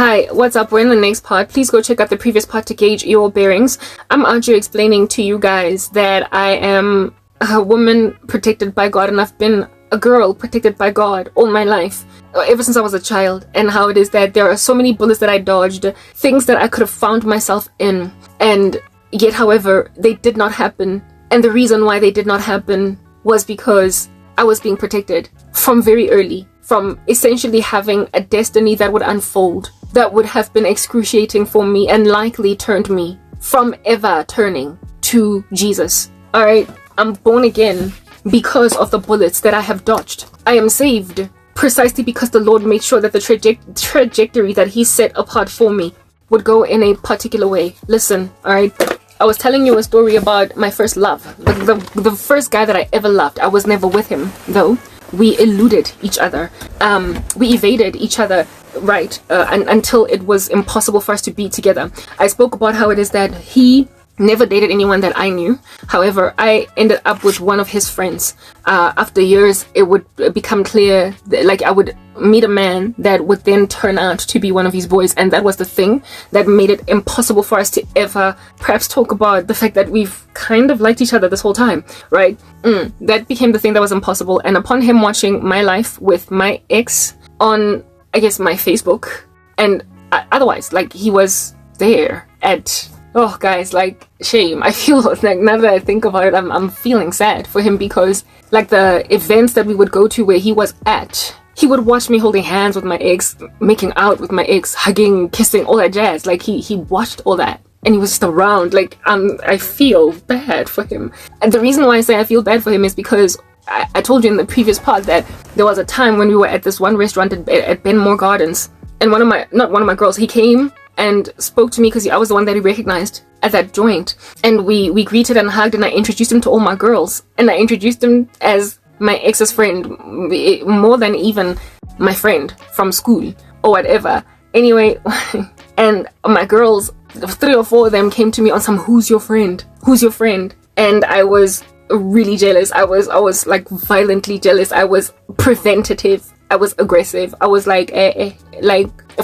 Hi, what's up? We're in the next part. Please go check out the previous part to gauge your bearings. I'm out here explaining to you guys that I am a woman protected by God, and I've been a girl protected by God all my life, ever since I was a child, and how it is that there are so many bullets that I dodged, things that I could have found myself in, and yet, however, they did not happen. And the reason why they did not happen was because I was being protected from very early, from essentially having a destiny that would unfold, that would have been excruciating for me and likely turned me from ever turning to Jesus. Alright, I'm born again because of the bullets that I have dodged. I am saved precisely because the Lord made sure that the trajectory that He set apart for me would go in a particular way. Listen, alright, I was telling you a story about my first love. The first guy that I ever loved. I was never with him, though. We eluded each other. We evaded each other, right, until it was impossible for us to be together. I spoke about how it is that he never dated anyone that I knew. However, I ended up with one of his friends. After years, it would become clear that, like, I would meet a man that would then turn out to be one of his boys, and that was the thing that made it impossible for us to ever perhaps talk about the fact that we've kind of liked each other this whole time, right? That became the thing that was impossible. And upon him watching my life with my ex on, I guess, my Facebook, and otherwise, like, he was there at... Oh, guys, like, shame. I feel like, now that I think about it, I'm feeling sad for him, because, like, the events that we would go to where he was at, he would watch me holding hands with my ex, making out with my ex, hugging, kissing, all that jazz. Like, he watched all that, and he was just around. Like, I feel bad for him. And the reason why I say I feel bad for him is because I told you in the previous part that there was a time when we were at this one restaurant at Benmore Gardens, and not one of my girls, he came and spoke to me because I was the one that he recognized at that joint, and we greeted and hugged, and I introduced him to all my girls, and I introduced him as my ex's friend, more than even my friend from school or whatever. Anyway, and my girls, 3 or 4 of them, came to me on some "who's your friend, and I was really jealous. I was like violently jealous. I was preventative. I was aggressive. I was like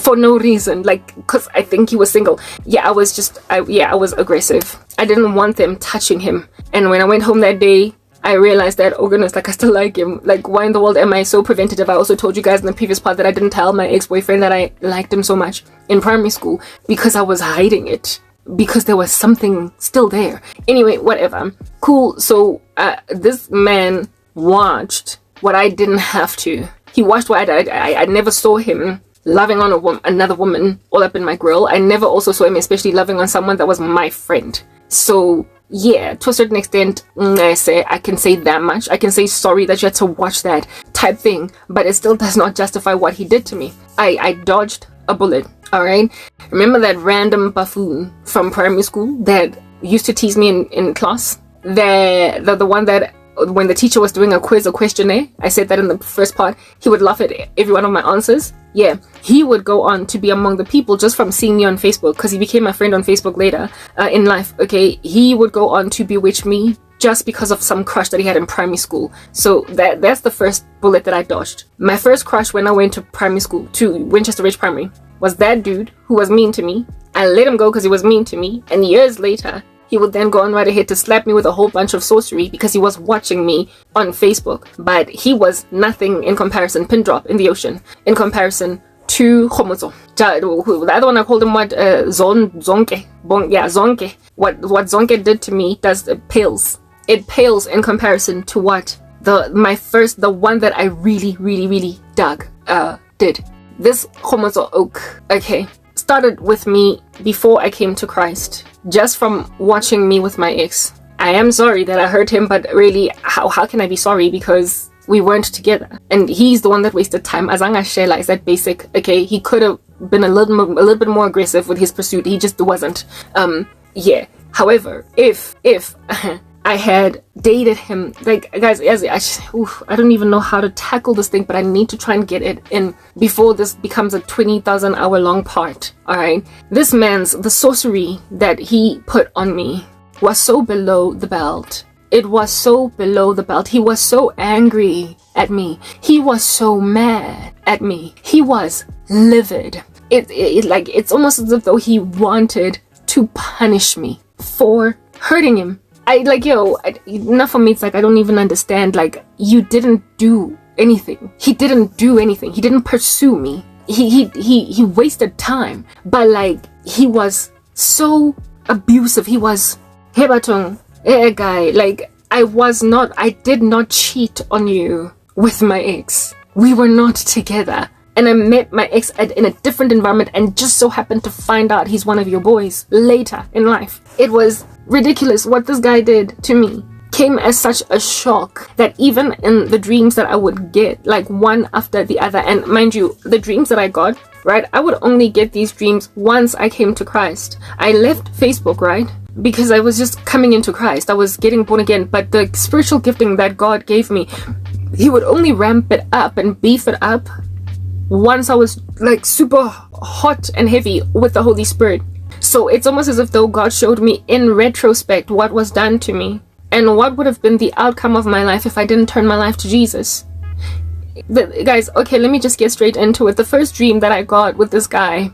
for no reason, like, because I think he was single. I was aggressive. I didn't want them touching him. And when I went home that day, I realized that, oh goodness, like, I still like him. Like, why in the world am I so preventative? I also told you guys in the previous part that I didn't tell my ex-boyfriend that I liked him so much in primary school, because I was hiding it, because there was something still there. Anyway, whatever. Cool. So this man watched what I didn't have to. He watched what I never saw him loving on another woman all up in my grill. I never also saw him especially loving on someone that was my friend. So yeah, to a certain extent, I can say that much. I can say sorry that you had to watch that type thing, but it still does not justify what he did to me. I dodged a bullet, alright? Remember that random buffoon from primary school that used to tease me in class? The one that, when the teacher was doing a quiz or questionnaire, I said that in the first part, he would laugh at every one of my answers. Yeah, he would go on to be among the people just from seeing me on Facebook, because he became my friend on Facebook later in life, okay? He would go on to bewitch me just because of some crush that he had in primary school. So that's the first bullet that I dodged. My first crush when I went to primary school, to Winchester Ridge Primary, was that dude who was mean to me. I let him go because he was mean to me, and years later, he would then go on right ahead to slap me with a whole bunch of sorcery because he was watching me on Facebook. But he was nothing in comparison, pin drop in the ocean, in comparison to Khomotso. The other one I called him what? Zonke. Zonke. What Zonke did to me pales. It pales in comparison to what the one that I really dug did. This Khomotso oak, okay, started with me before I came to Christ, just from watching me with my ex. I am sorry that I hurt him, but really, how can I be sorry? Because we weren't together, and he's the one that wasted time. Azanga Shela is that basic. Okay, he could have been a little bit more aggressive with his pursuit. He just wasn't. Yeah. However, if I had dated him, like, guys, I don't even know how to tackle this thing, but I need to try and get it in before this becomes a 20,000 hour long part. All right, this man's, the sorcery that he put on me was so below the belt. It was so below the belt. He was so angry at me. He was so mad at me. He was livid. it's almost as if though he wanted to punish me for hurting him. Enough for me, it's like, I don't even understand. Like, you didn't do anything. He didn't do anything. He didn't pursue me. He wasted time. But like, he was so abusive. He was, hey batong, guy, like, I did not cheat on you with my ex. We were not together. And I met my ex in a different environment and just so happened to find out he's one of your boys later in life. It was ridiculous what this guy did to me. Came as such a shock that even in the dreams that I would get, like one after the other, and mind you, the dreams that I got, right, I would only get these dreams once I came to Christ. I left Facebook, right, because I was just coming into Christ. I was getting born again, but the spiritual gifting that God gave me, he would only ramp it up and beef it up once I was like super hot and heavy with the Holy Spirit. So it's almost as if though God showed me in retrospect what was done to me and what would have been the outcome of my life if I didn't turn my life to Jesus. Guys, okay, let me just get straight into it. The first dream that I got with this guy,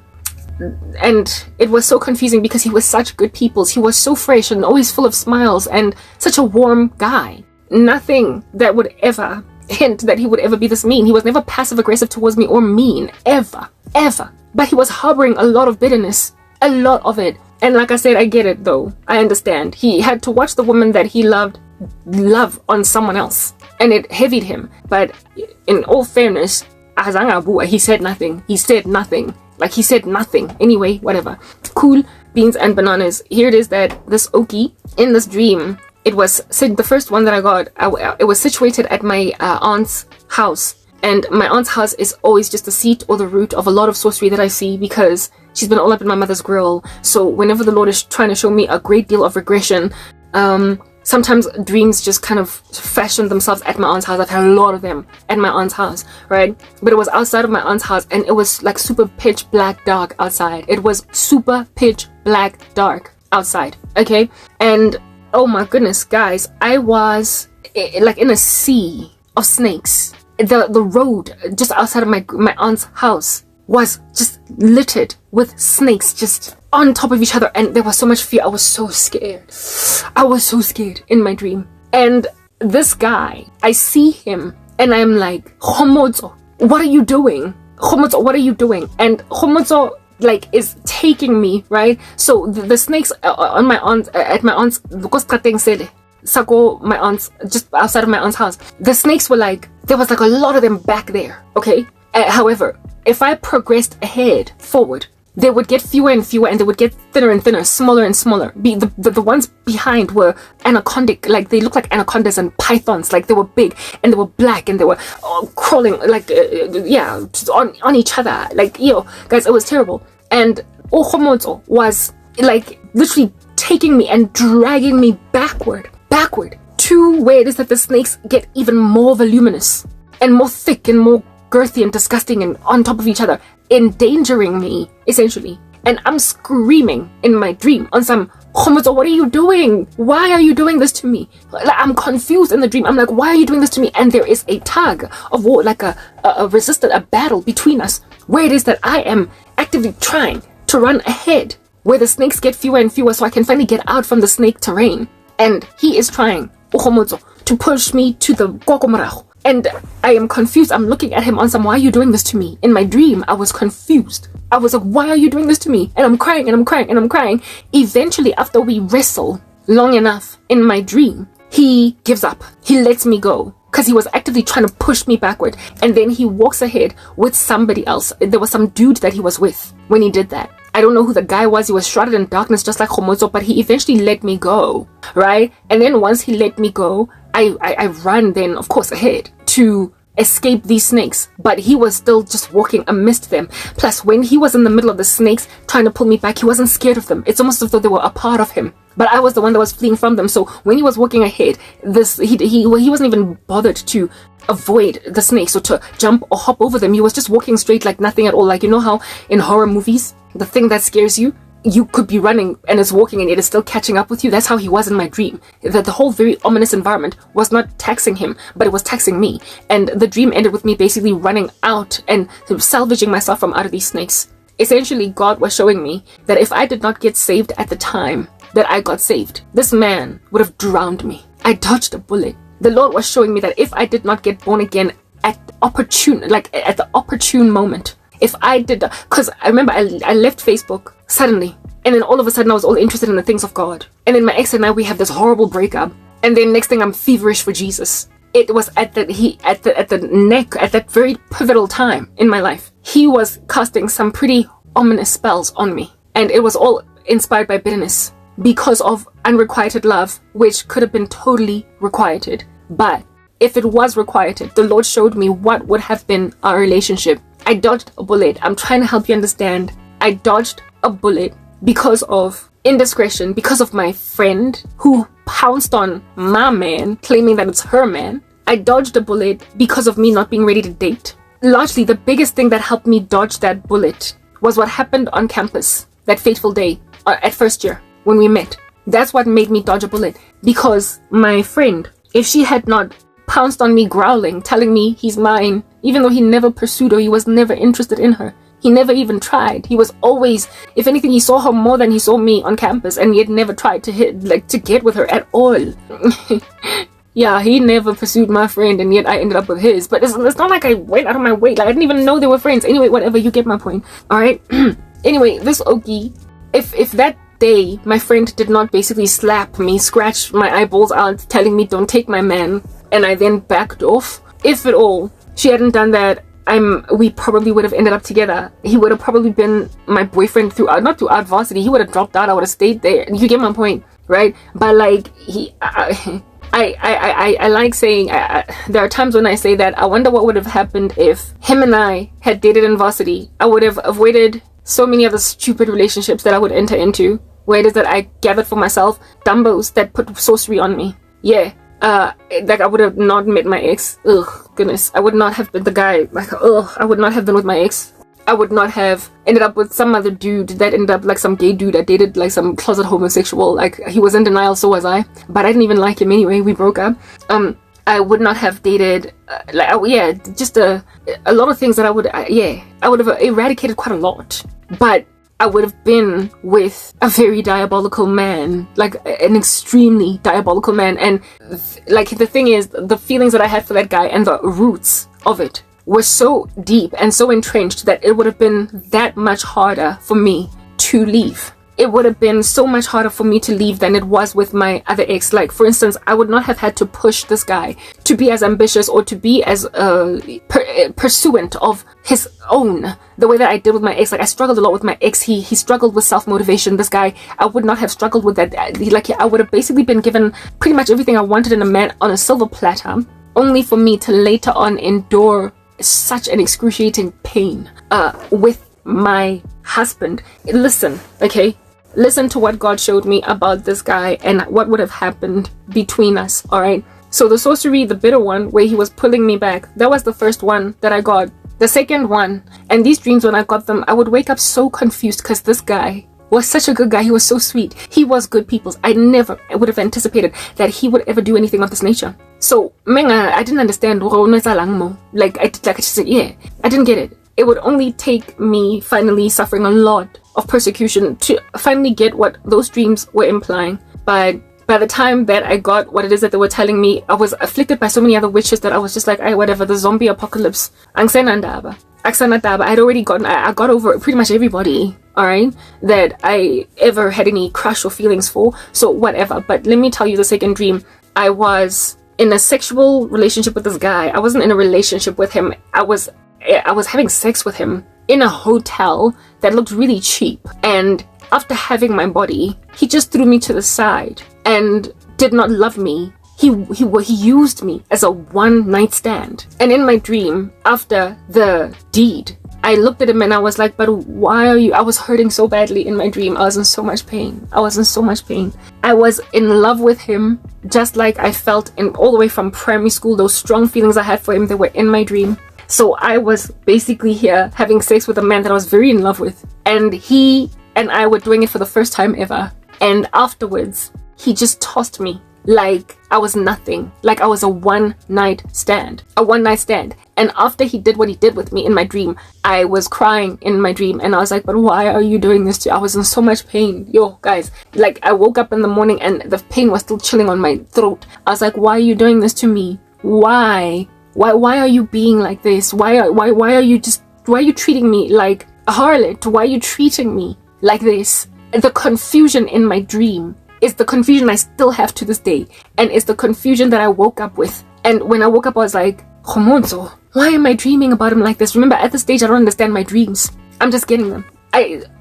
and it was so confusing because he was such good people. He was so fresh and always full of smiles and such a warm guy. Nothing that would ever hint that he would ever be this mean. He was never passive aggressive towards me or mean, ever. But he was harboring a lot of bitterness, a lot of it. And like I said, I get it though. I understand. He had to watch the woman that he loved love on someone else, and it heavied him. But in all fairness, he said nothing. He said nothing. Like, he said nothing. Anyway, whatever. Cool beans and bananas. Here it is that this Oki in this dream, it was the first one that I got. It was situated at my aunt's house, and my aunt's house is always just the seat or the root of a lot of sorcery that I see because she's been all up in my mother's grill. So whenever the Lord is trying to show me a great deal of regression, sometimes dreams just kind of fashion themselves at my aunt's house. I've had a lot of them at my aunt's house, right? But it was outside of my aunt's house, and it was like super pitch black dark outside. It was super pitch black dark outside, okay? And oh my goodness, guys, I was like in a sea of snakes. The road just outside of my aunt's house was just littered with snakes just on top of each other, and there was so much fear. I was so scared. I was so scared in my dream. And this guy, I see him and I'm like, Homozo, what are you doing? Homozo, what are you doing? And Homozo like is taking me, right? So the snakes on my aunt at my aunt's Sako, my aunt's, just outside of my aunt's house, the snakes were like, there was like a lot of them back there, okay? However, if I progressed ahead, forward, they would get fewer and fewer, and they would get thinner and thinner, smaller and smaller. The ones behind were anacondic, like they looked like anacondas and pythons, like they were big and they were black and they were crawling like on each other, like, yo, guys, it was terrible. And Ohomoto was like literally taking me and dragging me backward to where it is that the snakes get even more voluminous and more thick and more girthy and disgusting and on top of each other, endangering me essentially. And I'm screaming in my dream on some, Khomoto, what are you doing? Why are you doing this to me? Like, I'm confused in the dream. I'm like, why are you doing this to me? And there is a tug of war, like a battle between us, where it is that I am actively trying to run ahead, where the snakes get fewer and fewer so I can finally get out from the snake terrain. And he is trying, Khomoto, to push me to the Kokomaraho. And I am confused. I'm looking at him on some, why are you doing this to me? In my dream, I was confused. I was like, why are you doing this to me? And I'm crying and I'm crying and I'm crying. Eventually, after we wrestle long enough in my dream, he gives up. He lets me go because he was actively trying to push me backward. And then he walks ahead with somebody else. There was some dude that he was with when he did that. I don't know who the guy was. He was shrouded in darkness just like Khomozo, but he eventually let me go, right? And then once he let me go, I run then, of course, ahead to escape these snakes, but he was still just walking amidst them. Plus, when he was in the middle of the snakes trying to pull me back, he wasn't scared of them. It's almost as though they were a part of him, but I was the one that was fleeing from them. So when he was walking ahead, he wasn't even bothered to avoid the snakes or to jump or hop over them. He was just walking straight like nothing at all. Like, you know how in horror movies, the thing that scares you, you could be running and it's walking and it is still catching up with you. That's how he was in my dream. That the whole very ominous environment was not taxing him, but it was taxing me. And the dream ended with me basically running out and salvaging myself from out of these snakes. essentially God was showing me that if I did not get saved at the time that I got saved, this man would have drowned me. I dodged a bullet. The Lord was showing me that if I did not get born again at the opportune moment, if I did, because I remember I left Facebook suddenly, and then all of a sudden I was all interested in the things of God, and then my ex and I, we have this horrible breakup, and then next thing I'm feverish for Jesus. It was at that very pivotal time in my life. He was casting some pretty ominous spells on me, and it was all inspired by bitterness because of unrequited love, which could have been totally requited. But if it was requited, the Lord showed me what would have been our relationship. I dodged a bullet. I'm trying to help you understand. I dodged a bullet because of indiscretion, because of my friend who pounced on my man, claiming that it's her man. I dodged a bullet because of me not being ready to date. Largely, the biggest thing that helped me dodge that bullet was what happened on campus that fateful day at first year when we met. That's what made me dodge a bullet, because my friend, if she had not pounced on me growling, telling me he's mine, even though he never pursued her, he was never interested in her. He never even tried. He was always, if anything, he saw her more than he saw me on campus, and he had never tried to get with her at all. Yeah, he never pursued my friend, and yet I ended up with his. But it's not like I went out of my way. Like, I didn't even know they were friends. Anyway, whatever, you get my point. Alright? Anyway, this Okie, if that day my friend did not basically slap me, scratch my eyeballs out, telling me don't take my man, and I then backed off, if at all she hadn't done that, we probably would have ended up together. He would have probably been my boyfriend not throughout varsity. He would have dropped out. I would have stayed there. You get my point, right? But like, I like saying, there are times when I say that I wonder what would have happened if him and I had dated in varsity. I would have avoided so many other stupid relationships that I would enter into, where it is that I gathered for myself dumbos that put sorcery on me. Yeah. Like, I would have not met my ex. Ugh, goodness. I would not have been the guy. Like, I would not have been with my ex. I would not have ended up with some other dude that ended up like some gay dude that dated like some closet homosexual. Like, he was in denial, so was I. But I didn't even like him anyway. We broke up. I would not have dated, just a lot of things that I would have eradicated quite a lot. But I would have been with a very diabolical man, like an extremely diabolical man. And like, the thing is, the feelings that I had for that guy and the roots of it were so deep and so entrenched that it would have been that much harder for me to leave. It would have been so much harder for me to leave than it was with my other ex. Like, for instance, I would not have had to push this guy to be as ambitious or to be as pursuant of his own, the way that I did with my ex. Like, I struggled a lot with my ex. He struggled with self-motivation. This guy, I would not have struggled with that. Like, I would have basically been given pretty much everything I wanted in a man on a silver platter, only for me to later on endure such an excruciating pain with my husband. Listen, okay? Listen to what God showed me about this guy and what would have happened between us, alright? So the sorcery, the bitter one, where he was pulling me back, that was the first one that I got. The second one, and these dreams, when I got them, I would wake up so confused because this guy was such a good guy. He was so sweet. He was good people's. I would have anticipated that he would ever do anything of this nature. So, I didn't understand. Like, I just said, yeah, I didn't get it. It would only take me finally suffering a lot of persecution to finally get what those dreams were implying. But by the time that I got what it is that they were telling me, I was afflicted by so many other witches that I was just like, whatever, the zombie apocalypse. I had already I got over pretty much everybody, alright, that I ever had any crush or feelings for. So whatever. But let me tell you the second dream. I was in a sexual relationship with this guy. I wasn't in a relationship with him. I was having sex with him in a hotel that looked really cheap. And after having my body, he just threw me to the side and did not love me. He used me as a one-night stand. And in my dream, after the deed, I looked at him and I was like, but why are you? I was hurting so badly in my dream. I was in so much pain. I was in love with him, just like I felt in all the way from primary school. Those strong feelings I had for him, they were in my dream. So I was basically here having sex with a man that I was very in love with. And he and I were doing it for the first time ever. And afterwards, he just tossed me like I was nothing, like I was a one-night stand. And after he did what he did with me in my dream, I was crying in my dream, and I was like, but why are you doing this to me? I was in so much pain. Yo, guys, like I woke up in the morning and the pain was still chilling on my throat. I was like, why are you doing this to me? Why are you being like this? Why are you treating me like a harlot? Why are you treating me like this? The confusion in my dream is the confusion I still have to this day, and it's the confusion that I woke up with. And when I woke up, I was like, Khomonzo, why am I dreaming about him like this? Remember, at this stage, I don't understand my dreams. I'm just getting them.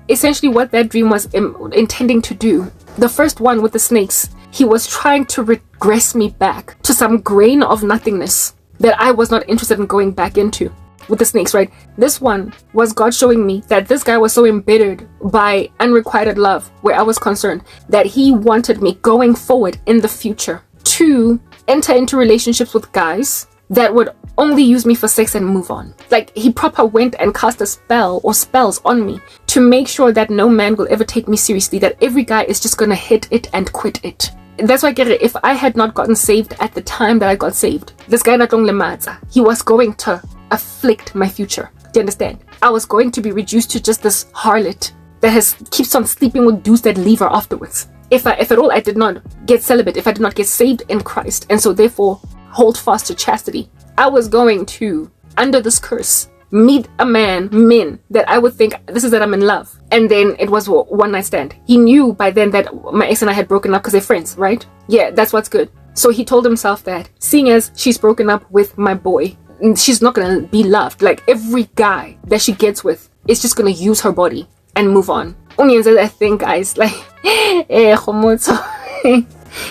Essentially what that dream was intending to do. The first one with the snakes, he was trying to regress me back to some grain of nothingness that I was not interested in going back into. With the snakes, right? This one was God showing me that this guy was so embittered by unrequited love, where I was concerned, that he wanted me going forward in the future to enter into relationships with guys that would only use me for sex and move on. Like, he proper went and cast a spell or spells on me to make sure that no man will ever take me seriously, that every guy is just gonna hit it and quit it. That's why I get it. If I had not gotten saved at the time that I got saved, this guy Natong Lematza, he was going to afflict my future. Do you understand? I was going to be reduced to just this harlot that keeps on sleeping with dudes that leave her afterwards. If at all I did not get celibate, if I did not get saved in Christ, and so therefore hold fast to chastity, I was going to, under this curse, meet men that I would think this is that I'm in love. And then it was one night stand. He knew by then that my ex and I had broken up because they're friends, right? Yeah, that's what's good. So he told himself that, seeing as she's broken up with my boy, she's not gonna be loved. Like, every guy that she gets with is just gonna use her body and move on. Only says, I think, guys, like,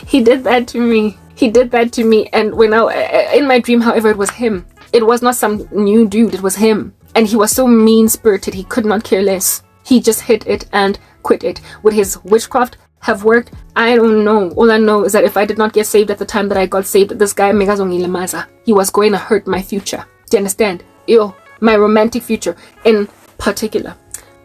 he did that to me. He did that to me. And when in my dream, however, it was him. It was not some new dude, it was him. And he was so mean-spirited, he could not care less. He just hit it and quit it. Would his witchcraft have worked? I don't know. All I know is that if I did not get saved at the time that I got saved, this guy Megazongi Lemaza, he was going to hurt my future. Do you understand? Yo, my romantic future in particular.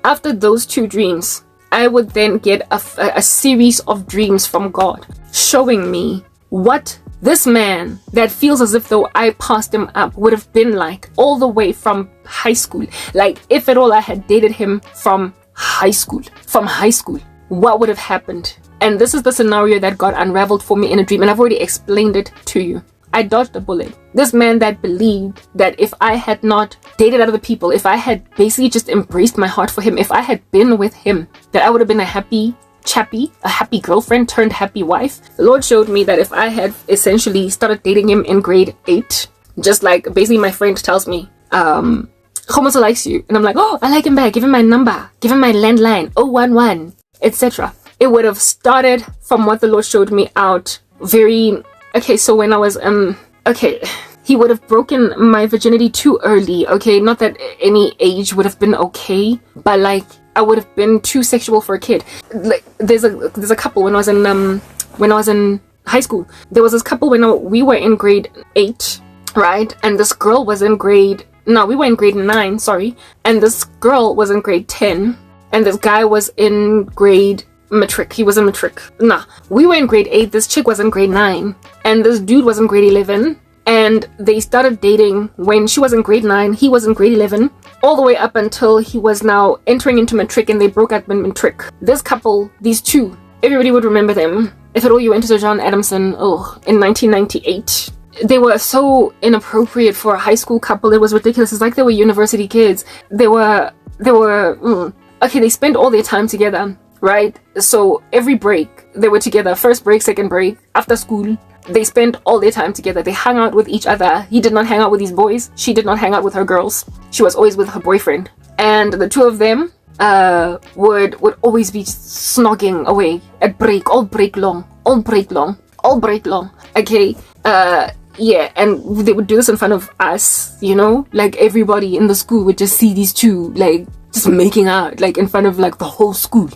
After those two dreams, I would then get a series of dreams from God showing me what this man that feels as if though I passed him up would have been like all the way from high school. Like, if at all I had dated him from high school, what would have happened? And this is the scenario that God unraveled for me in a dream, and I've already explained it to you. I dodged a bullet. This man that believed that if I had not dated other people, if I had basically just embraced my heart for him, if I had been with him, that I would have been a happy chappy, a happy girlfriend turned happy wife. The Lord showed me that if I had essentially started dating him in grade 8, just like basically my friend tells me, Khomoso likes you, and I'm like, oh, I like him back, give him my number, give him my landline, 011, etc. It would have started from what the Lord showed me out very, okay, so when I was, he would have broken my virginity too early, okay, not that any age would have been okay, but like, I would have been too sexual for a kid. Like, there's a couple when I was in high school. There was this couple when we were in grade 8, right? And this girl was in we were in grade 9, sorry. And this girl was in grade 10, and this guy was in grade matric. He was in matric. We were in grade 8. This chick was in grade 9, and this dude was in grade 11. And they started dating when she was in grade 9, he was in grade 11, all the way up until he was now entering into matric, and they broke up in matric. This couple, these two, everybody would remember them. If at all you went to Sir John Adamson, in 1998. They were so inappropriate for a high school couple. It was ridiculous. It's like they were university kids. They spent all their time together, right? So every break, they were together. First break, second break, after school. They spent all their time together. They hung out with each other. He did not hang out with his boys. She did not hang out with her girls. She was always with her boyfriend. And the two of them would always be snogging away at break, all break long. Okay, yeah, and they would do this in front of us, you know? Like, everybody in the school would just see these two, like, just making out, like, in front of, like, the whole school.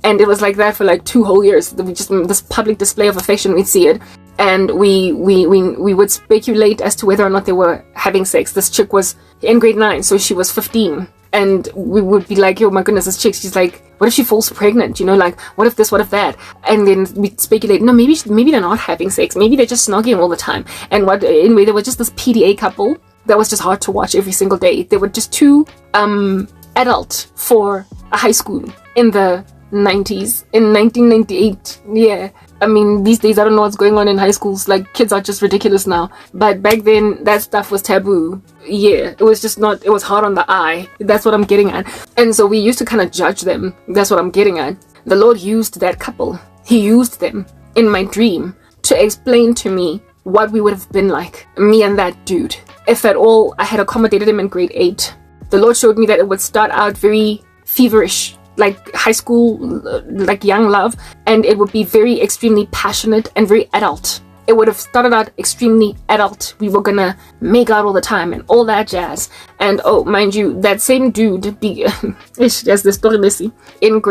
And it was like that for, like, 2 whole years. This public display of affection, we'd see it. And we would speculate as to whether or not they were having sex. This chick was in grade 9, so she was 15. and we would be like, yo, my goodness, this chick, she's like, what if she falls pregnant? You know, like, what if this, what if that? And then we'd speculate, no, maybe they're not having sex. Maybe they're just snogging all the time. And anyway, there was just this PDA couple that was just hard to watch every single day. They were just too adult for a high school in the 90s, in 1998. Yeah, I mean, these days I don't know what's going on in high schools. Like, kids are just ridiculous now, but back then that stuff was taboo. Yeah, it was just not, it was hard on the eye. That's what I'm getting at. And so we used to kind of judge them. That's what I'm getting at. The Lord used that couple. He used them in my dream to explain to me what we would have been like, me and that dude, if at all I had accommodated him in grade 8. The Lord showed me that it would start out very feverish, like high school, like young love, and it would be very extremely passionate and very adult. It would have started out extremely adult. We were gonna make out all the time and all that jazz. And oh, mind you, that same dude, as the story messy, in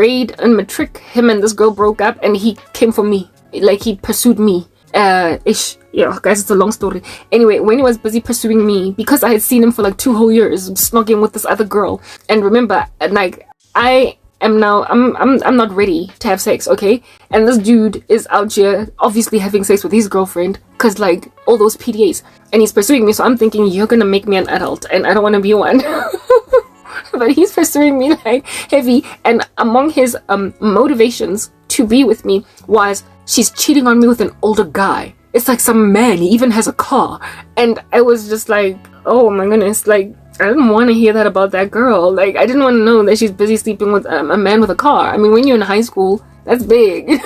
matric, him and this girl broke up, and he came for me. Like, he pursued me. Yeah, guys, it's a long story. Anyway, when he was busy pursuing me, because I had seen him for like 2 whole years, snogging with this other girl, and remember, like, I am now, I'm not ready to have sex, okay? And this dude is out here obviously having sex with his girlfriend, because like all those PDAs, and he's pursuing me. So I'm thinking, you're gonna make me an adult, and I don't want to be one. But he's pursuing me like heavy, and among his motivations to be with me was, she's cheating on me with an older guy. It's like some man, he even has a car. And I was just like, oh my goodness, like, I didn't want to hear that about that girl. Like, I didn't want to know that she's busy sleeping with a man with a car. I mean, when you're in high school, that's big.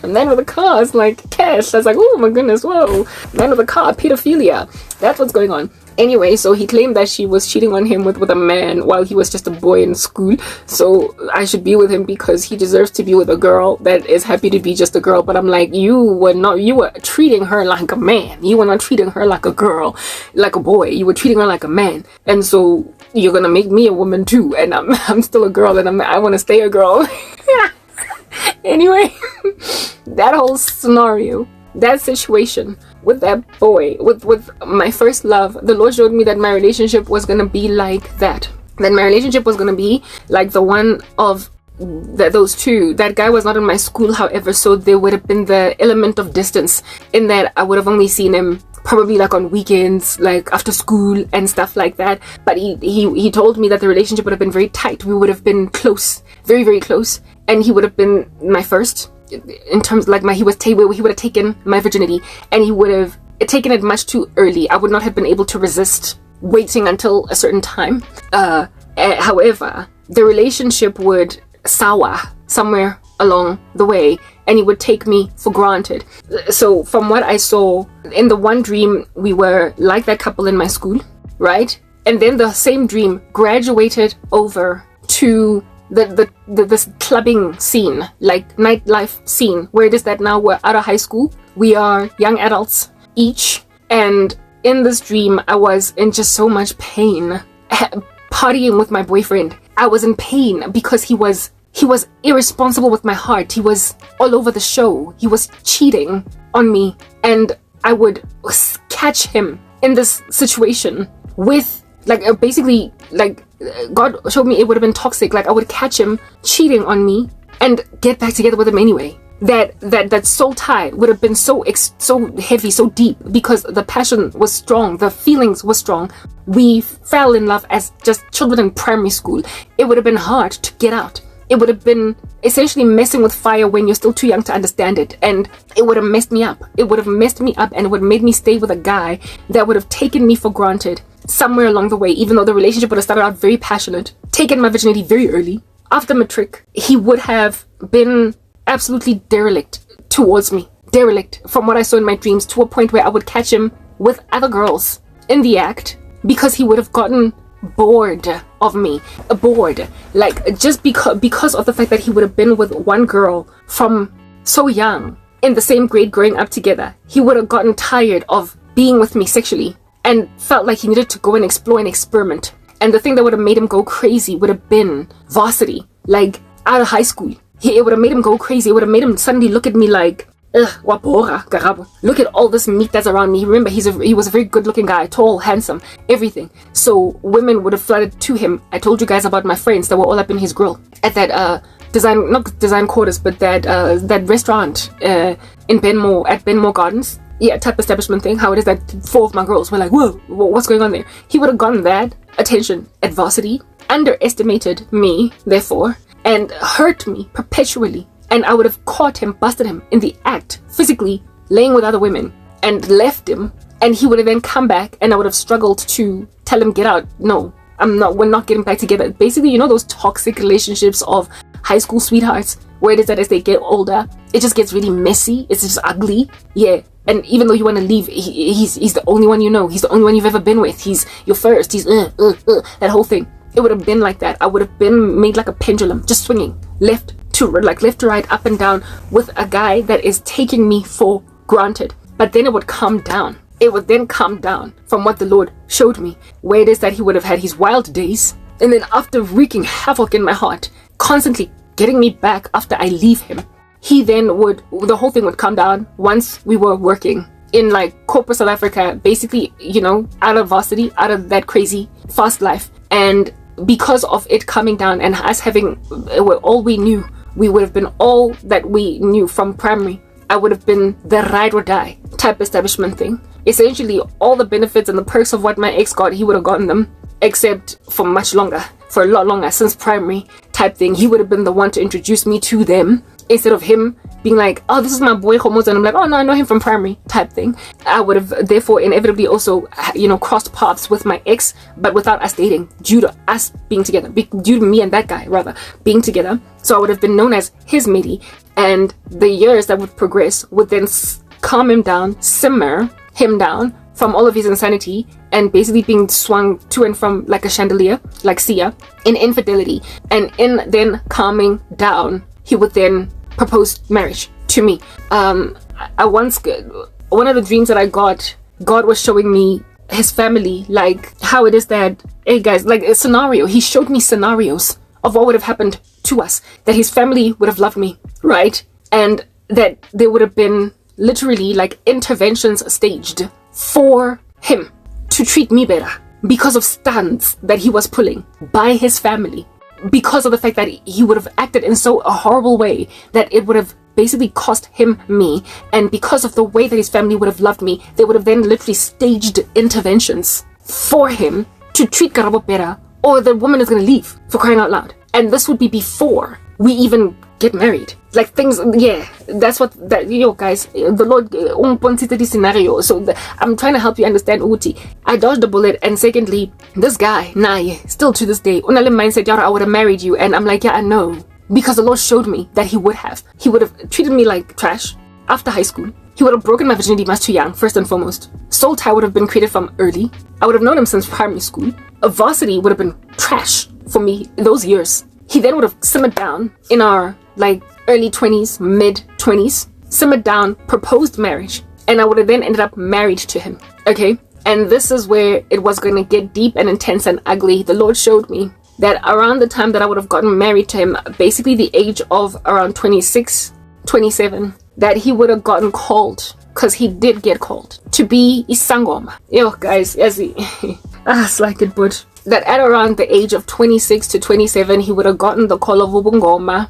A man with a car is like cash. I was like, oh my goodness, whoa. Man with a car, pedophilia. That's what's going on. Anyway, so he claimed that she was cheating on him with a man while he was just a boy in school. So I should be with him because he deserves to be with a girl that is happy to be just a girl. But I'm like, you were treating her like a man. You were not treating her like a girl, like a boy. You were treating her like a man. And so you're gonna make me a woman too. And I'm still a girl, and I want to stay a girl. Anyway, that whole scenario, that situation with that boy, with my first love, the Lord showed me that my relationship was gonna be like that. That my relationship was gonna be like the one of those two. That guy was not in my school, however, so there would have been the element of distance in that I would have only seen him probably like on weekends, like after school and stuff like that. But he told me that the relationship would have been very tight. We would have been close, very, very close. And he would have been my first, in terms like he would have taken my virginity, and he would have taken it much too early. I would not have been able to resist waiting until a certain time. However, the relationship would sour somewhere along the way, and he would take me for granted. So from what I saw in the one dream, we were like that couple in my school, right? And then the same dream graduated over to this clubbing scene, like nightlife scene, where it is that now we're out of high school, we are young adults each, and in this dream I was in just so much pain. Partying with my boyfriend, I was in pain because he was irresponsible with my heart. He was all over the show. He was cheating on me, and I would catch him in this situation with basically, God showed me it would have been toxic. Like, I would catch him cheating on me and get back together with him anyway. That soul tie would have been so heavy, so deep, because the passion was strong, the feelings were strong. We fell in love as just children in primary school. It would have been hard to get out. It would have been essentially messing with fire when you're still too young to understand it, and it would have messed me up. It would have messed me up, and it would have made me stay with a guy that would have taken me for granted somewhere along the way, even though the relationship would have started out very passionate, taken my virginity very early. After matric, he would have been absolutely derelict towards me. Derelict, from what I saw in my dreams, to a point where I would catch him with other girls in the act, because he would have gotten bored of me. Bored. Like, just because of the fact that he would have been with one girl from so young, in the same grade, growing up together. He would have gotten tired of being with me sexually and felt like he needed to go and explore and experiment. And the thing that would have made him go crazy would have been varsity, like out of high school. It would have made him go crazy. It would have made him suddenly look at me like wabora, Karabo. Look at all this meat that's around me. Remember, he was a very good-looking guy, tall, handsome, everything. So women would have flooded to him. I told you guys about my friends that were all up in his grill at that not design quarters, but that restaurant in Benmore, at Benmore Gardens. Yeah, type establishment thing. How it is that 4 of my girls were like, whoa, what's going on there? He would have gotten that attention at varsity, underestimated me, therefore, and hurt me perpetually. And I would have caught him, busted him in the act, physically laying with other women, and left him. And he would have then come back, and I would have struggled to tell him, get out. No, we're not getting back together. Basically, you know those toxic relationships of high school sweethearts, where it is that as they get older, it just gets really messy. It's just ugly. Yeah. And even though you want to leave, he's the only one you know. He's the only one you've ever been with. He's your first. He's that whole thing. It would have been like that. I would have been made like a pendulum, just swinging left to right, up and down, with a guy that is taking me for granted. But then it would calm down. It would then calm down from what the Lord showed me, where it is that he would have had his wild days, and then after wreaking havoc in my heart, constantly getting me back after I leave him, the whole thing would calm down once we were working in like corporate South Africa, basically, you know, out of varsity, out of that crazy fast life. And because of it coming down and us having all we knew, we would have been all that we knew from primary. I would have been the ride or die type establishment thing. Essentially, all the benefits and the perks of what my ex got, he would have gotten them, except for a lot longer, since primary type thing. He would have been the one to introduce me to them, instead of him being like, oh, this is my boy Homos, and I'm like, oh no, I know him from primary type thing. I would have therefore inevitably also, you know, crossed paths with my ex, but without us dating, due to us being together, due to me and that guy rather being together. So I would have been known as his matey, and the years that would progress would then calm him down, simmer him down from all of his insanity, and basically being swung to and from like a chandelier, like Sia, in infidelity. And in then calming down, he would then propose marriage to me. One of the dreams that I got, God was showing me his family, like how it is that, hey guys, like a scenario. He showed me scenarios of what would have happened to us, that his family would have loved me, right? And that there would have been literally like interventions staged for him to treat me better because of stunts that he was pulling by his family, because of the fact that he would have acted in so a horrible way that it would have basically cost him me. And because of the way that his family would have loved me, they would have then literally staged interventions for him to treat Karabo better, or the woman is going to leave, for crying out loud. And this would be before we even get married. Like things, yeah, that's what that, guys, the Lord umpontite this scenario. So I'm trying to help you understand Uti. I dodged the bullet, and secondly, this guy, still to this day, unale mindset, I would have married you. And I'm like, yeah, I know, because the Lord showed me that he would have treated me like trash after high school. He would have broken my virginity much too young, first and foremost. Soul tie would have been created from early. I would have known him since primary school. A varsity would have been trash for me those years. He then would have simmered down in our like early 20s, mid 20s, simmered down, proposed marriage, and I would have then ended up married to him. Okay? And this is where it was going to get deep and intense and ugly. The Lord showed me that around the time that I would have gotten married to him, basically the age of around 26, 27, that he would have gotten called, because he did get called, to be Isangoma. Yo, guys, as he, it's like it would. That at around the age of 26 to 27, he would have gotten the call of Ubungoma,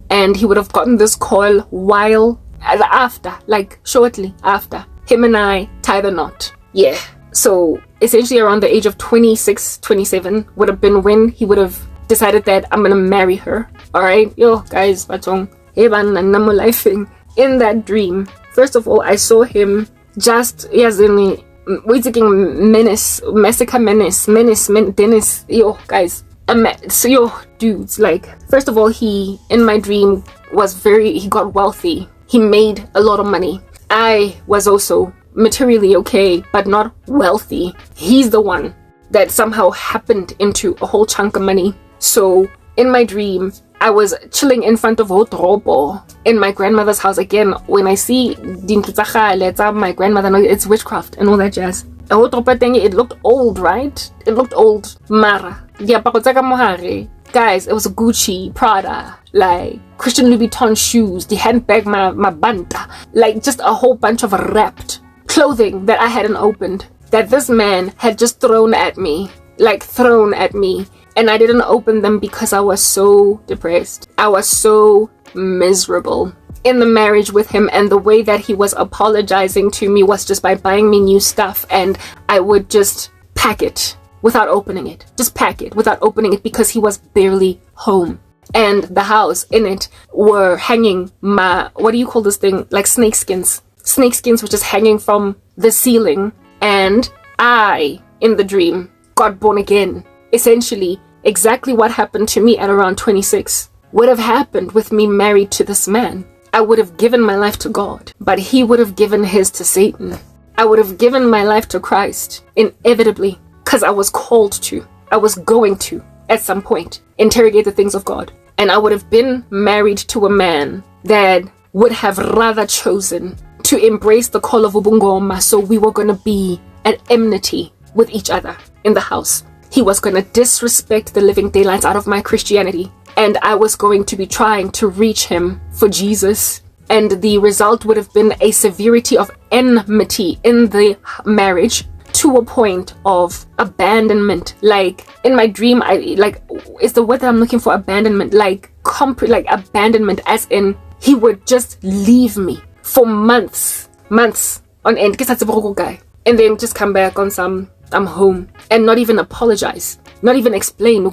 and he would have gotten this call while after, like shortly after, him and I tie the knot. Yeah. So essentially around the age of 26, 27 would have been when he would have decided that I'm gonna marry her. Alright, yo guys, batong lifing in that dream. First of all, I saw him just menace, Dennis, yo guys, so yo dudes, like, first of all, he in my dream he got wealthy, he made a lot of money. I was also materially okay, but not wealthy. He's the one that somehow happened into a whole chunk of money. So in my dream, I was chilling in front of Karabo in my grandmother's house. Again, when I see my grandmother, it's witchcraft and all that jazz. It looked old, right? It looked old. Mara, Guys, it was Gucci, Prada, like Christian Louboutin shoes, the handbag, my banta, like just a whole bunch of wrapped clothing that I hadn't opened, that this man had just thrown at me. And I didn't open them because I was so depressed. I was so miserable in the marriage with him, and the way that he was apologizing to me was just by buying me new stuff, and I would just pack it without opening it. Just pack it without opening it because he was barely home. And the house in it were hanging my, what do you call this thing? Like snake skins. Snake skins were just hanging from the ceiling. And I, in the dream, got born again. Essentially, exactly what happened to me at around 26 would have happened with me married to this man. I would have given my life to God, but he would have given his to Satan. I would have given my life to Christ, inevitably, because I was called to. I was going to, at some point, interrogate the things of God. And I would have been married to a man that would have rather chosen to embrace the call of Ubungoma, so we were going to be at enmity with each other in the house. He was going to disrespect the living daylights out of my Christianity, and I was going to be trying to reach him for Jesus, and the result would have been a severity of enmity in the marriage to a point of abandonment. Like in my dream, is the word that I'm looking for abandonment, like abandonment, as in he would just leave me for months on end, and then just come back on some I'm home, and not even apologize, not even explain,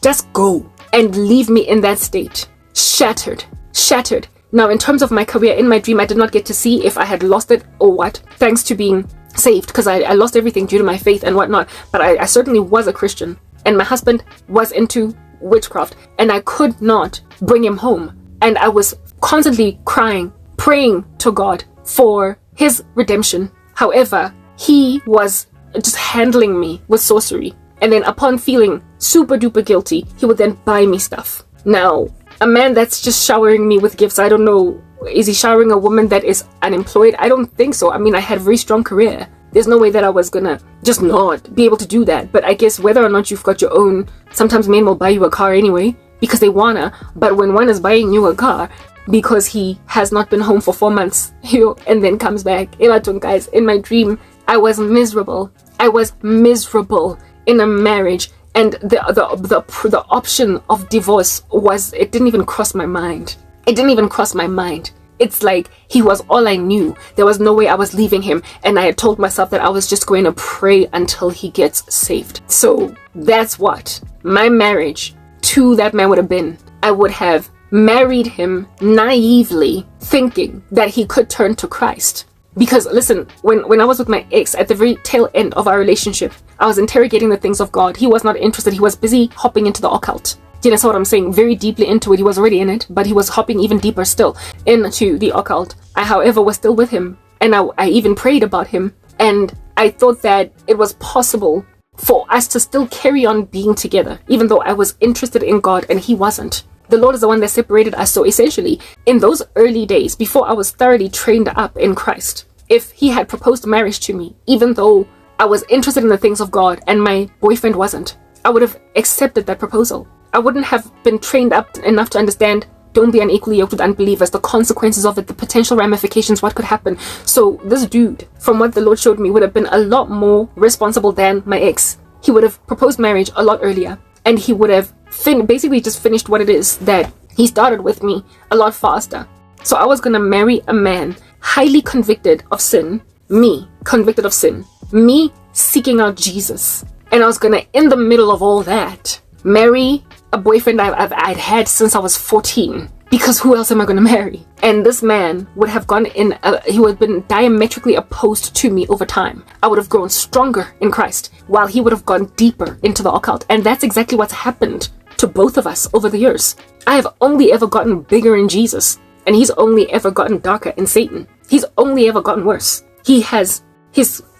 just go and leave me in that state, shattered. Now, in terms of my career, in my dream, I did not get to see if I had lost it or what, thanks to being saved, because I lost everything due to my faith and whatnot, but I certainly was a Christian, and my husband was into witchcraft, and I could not bring him home, and I was constantly crying, praying to God for his redemption. However, he was just handling me with sorcery, and then upon feeling super duper guilty, he would then buy me stuff. Now, a man that's just showering me with gifts, I don't know, is he showering a woman that is unemployed? I don't think so. I mean, I had a very strong career. There's no way that I was gonna just not be able to do that. But I guess whether or not you've got your own, sometimes men will buy you a car anyway because they wanna, but when one is buying you a car because he has not been home for 4 months, and then comes back, guys, in my dream, I was miserable in a marriage, and the option of divorce it didn't even cross my mind. It's like he was all I knew. There was no way I was leaving him, and I had told myself that I was just going to pray until he gets saved. So that's what my marriage to that man would have been. I would have married him naively, thinking that he could turn to Christ. Because listen, when I was with my ex at the very tail end of our relationship, I was interrogating the things of God. He was not interested. He was busy hopping into the occult. Do you know what I'm saying? Very deeply into it. He was already in it, but he was hopping even deeper still into the occult. I, however, was still with him, and I even prayed about him, and I thought that it was possible for us to still carry on being together, even though I was interested in God and he wasn't. The Lord is the one that separated us. So essentially, in those early days, before I was thoroughly trained up in Christ, if he had proposed marriage to me, even though I was interested in the things of God and my boyfriend wasn't, I would have accepted that proposal. I wouldn't have been trained up enough to understand, don't be unequally yoked with unbelievers, the consequences of it, the potential ramifications, what could happen. So this dude, from what the Lord showed me, would have been a lot more responsible than my ex. He would have proposed marriage a lot earlier, and he would have basically just finished what it is that he started with me a lot faster. So I was going to marry a man highly convicted of sin, me convicted of sin, me seeking out Jesus. And I was going to, in the middle of all that, marry a boyfriend I'd had since I was 14. Because who else am I going to marry? And this man would have gone in, he would have been diametrically opposed to me over time. I would have grown stronger in Christ, while he would have gone deeper into the occult. And that's exactly what's happened to both of us over the years. I have only ever gotten bigger in Jesus, and he's only ever gotten darker in Satan. He's only ever gotten worse. His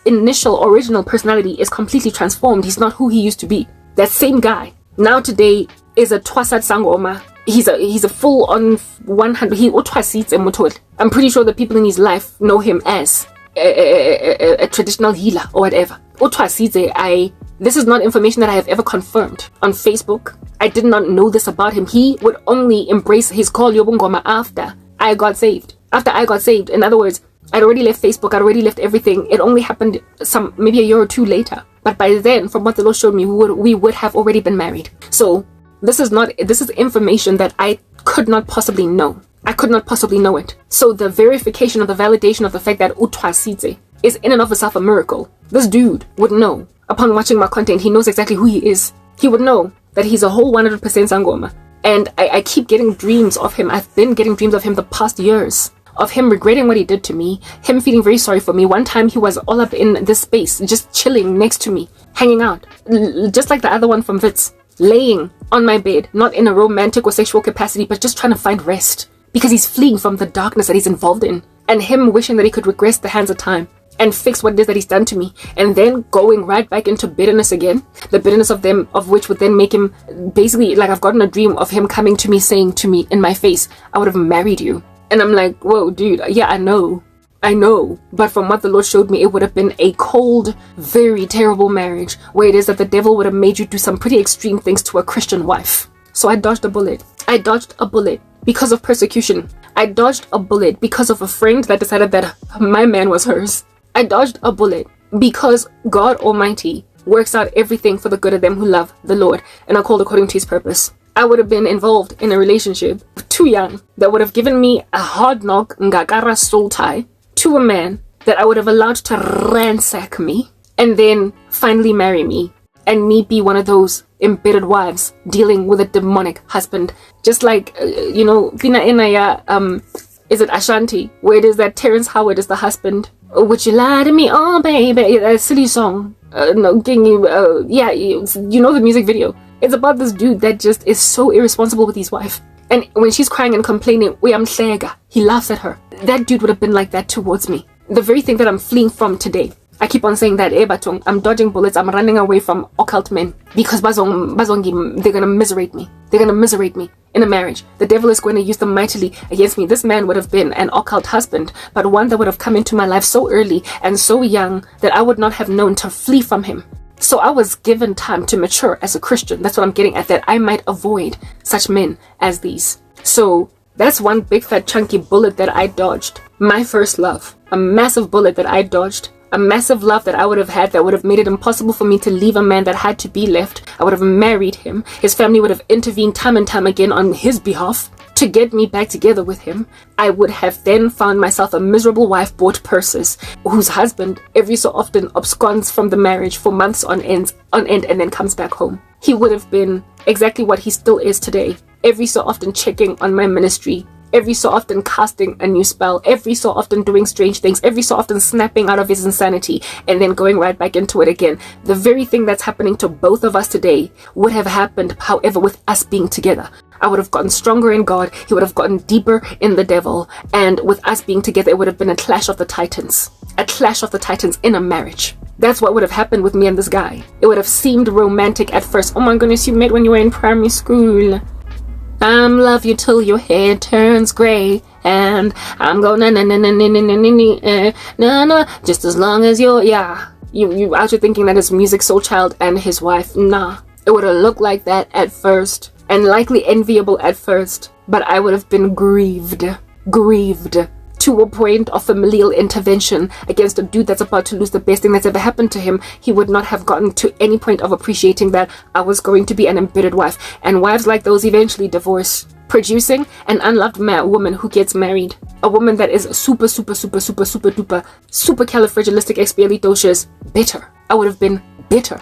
initial original personality is completely transformed. He's not who he used to be. That same guy now today is a Twasat Sangoma. He's a full on 100. I'm pretty sure the people in his life know him as a traditional healer or whatever. I This is not information that I have ever confirmed on Facebook. I did not know this about him. He would only embrace his call Yobungoma after I got saved. After I got saved. In other words, I'd already left Facebook. I'd already left everything. It only happened maybe a year or two later. But by then, from what the Lord showed me, we would have already been married. So this is information that I could not possibly know. I could not possibly know it. So the verification or the validation of the fact that Utwasite is in and of itself a miracle. This dude would know. Upon watching my content, he knows exactly who he is. He would know that he's a whole 100% Sangoma. And I keep getting dreams of him. I've been getting dreams of him the past years. Of him regretting what he did to me. Him feeling very sorry for me. One time he was all up in this space, just chilling next to me. Hanging out. Just like the other one from Wits. Laying on my bed. Not in a romantic or sexual capacity, but just trying to find rest. Because he's fleeing from the darkness that he's involved in. And him wishing that he could regress the hands of time. And fix what it is that he's done to me. And then going right back into bitterness again. The bitterness of which would then make him basically, like, I've gotten a dream of him coming to me saying to me in my face, I would have married you. And I'm like, whoa, dude, yeah, I know. But from what the Lord showed me, it would have been a cold, very terrible marriage where it is that the devil would have made you do some pretty extreme things to a Christian wife. So I dodged a bullet. I dodged a bullet because of persecution. I dodged a bullet because of a friend that decided that my man was hers. I dodged a bullet because God Almighty works out everything for the good of them who love the Lord and are called according to his purpose. I would have been involved in a relationship too young that would have given me a hard knock ngakara soul tie to a man that I would have allowed to ransack me and then finally marry me and me be one of those embittered wives dealing with a demonic husband. Just like, Pina Inaya, is it Ashanti, where it is that Terrence Howard is the husband. Would you lie to me? Oh, baby. A silly song. You know the music video. It's about this dude that just is so irresponsible with his wife. And when she's crying and complaining, he laughs at her. That dude would have been like that towards me. The very thing that I'm fleeing from today. I keep on saying that, I'm dodging bullets, I'm running away from occult men. Because they're gonna miserate me. They're gonna miserate me in a marriage. The devil is going to use them mightily against me. This man would have been an occult husband, but one that would have come into my life so early and so young that I would not have known to flee from him. So I was given time to mature as a Christian. That's what I'm getting at, that I might avoid such men as these. So that's one big fat chunky bullet that I dodged. My first love. A massive bullet that I dodged. A massive love that I would have had that would have made it impossible for me to leave a man that had to be left. I would have married him. His family would have intervened time and time again on his behalf to get me back together with him. I would have then found myself a miserable wife, bought purses, whose husband every so often absconds from the marriage for months on end and then comes back home. He would have been exactly what he still is today. Every so often checking on my ministry. Every so often casting a new spell, every so often doing strange things, every so often snapping out of his insanity and then going right back into it again. The very thing that's happening to both of us today would have happened, however, with us being together. I would have gotten stronger in God, he would have gotten deeper in the devil, and with us being together, it would have been a clash of the titans. A clash of the titans in a marriage. That's what would have happened with me and this guy. It would have seemed romantic at first. Oh my goodness, you met when you were in primary school. I'm love you till your hair turns gray, and I'm going na just as long as you're, you out here thinking that it's Music Soul Child and his wife. Nah, it would have looked like that at first, and likely enviable at first, but I would have been grieved to a point of familial intervention against a dude that's about to lose the best thing that's ever happened to him. He would not have gotten to any point of appreciating that I was going to be an embittered wife. And wives like those eventually divorce, producing an unloved woman who gets married. A woman that is super califragilisticexpialidocious bitter. I would have been bitter.